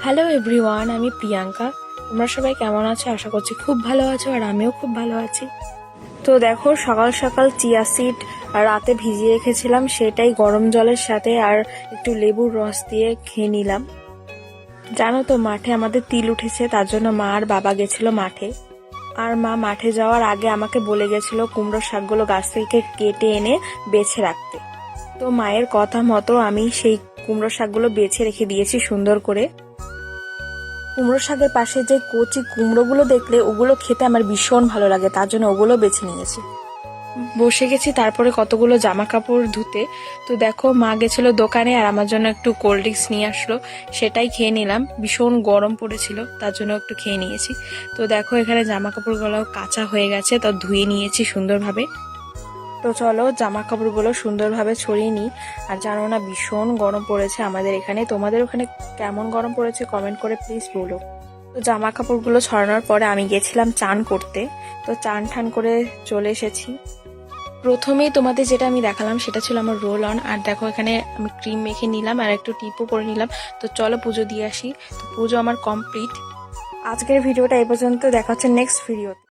Hello everyone, আমি প্রিয়াঙ্কা। তোমরা সবাই কেমন আছো? আশা করছি খুব ভালো আছো, আর আমিও খুব ভালো আছি। তো দেখো, সকাল সকাল চিয়া সিড রাতে ভিজিয়ে রেখেছিলাম, সেটাই গরম জলের সাথে আর একটু লেবুর রস দিয়ে খেয়ে নিলাম। জানো তো, মাঠে আমাদের তিল উঠেছে, তার জন্য মা আর বাবা গেছিল মাঠে। আর মা মাঠে যাওয়ার আগে আমাকে বলে গেছিল কুমড়ো শাকগুলো গাছ থেকে কেটে এনে বেছে রাখতে। তো মায়ের কথা মতো আমি সেই কুমড়ো শাকগুলো বেছে রেখে দিয়েছি সুন্দর করে। কুমড়ো শাকের পাশে যে কচি কুমড়োগুলো দেখলে ওগুলো খেতে আমার ভীষণ ভালো লাগে, তার জন্য ওগুলো বেছে নিয়েছি। বসে গেছি তারপরে কতগুলো জামা কাপড় ধুতে। তো দেখো, মা গেছিল দোকানে আর আমার জন্য একটু কোল্ড ড্রিঙ্কস নিয়ে আসলো, সেটাই খেয়ে নিলাম। ভীষণ গরম পড়েছিল, তার জন্য একটু খেয়ে নিয়েছি। তো দেখো, এখানে জামা কাপড়গুলো কাঁচা হয়ে গেছে, তো ধুয়ে নিয়েছি সুন্দরভাবে। তো চলো জামা কাপড়গুলো সুন্দরভাবে ছড়িয়ে নিই। আর জানো না, ভীষণ গরম পড়েছে আমাদের এখানে। তোমাদের ওখানে কেমন গরম পড়েছে কমেন্ট করে প্লিজ বলো। তো জামা কাপড়গুলো ছড়ানোর পরে আমি গেছিলাম চান করতে। তো চান ঠান করে চলে এসেছি। প্রথমেই তোমাদের যেটা আমি দেখালাম সেটা ছিল আমার রোল অন। আর দেখো, এখানে আমি ক্রিম মেখে নিলাম আর একটু টিপও করে নিলাম। তো চলো পুজো দিয়ে আসি। তো পুজো আমার কমপ্লিট। আজকের ভিডিওটা এই পর্যন্ত, দেখা হচ্ছে নেক্সট ভিডিওতে।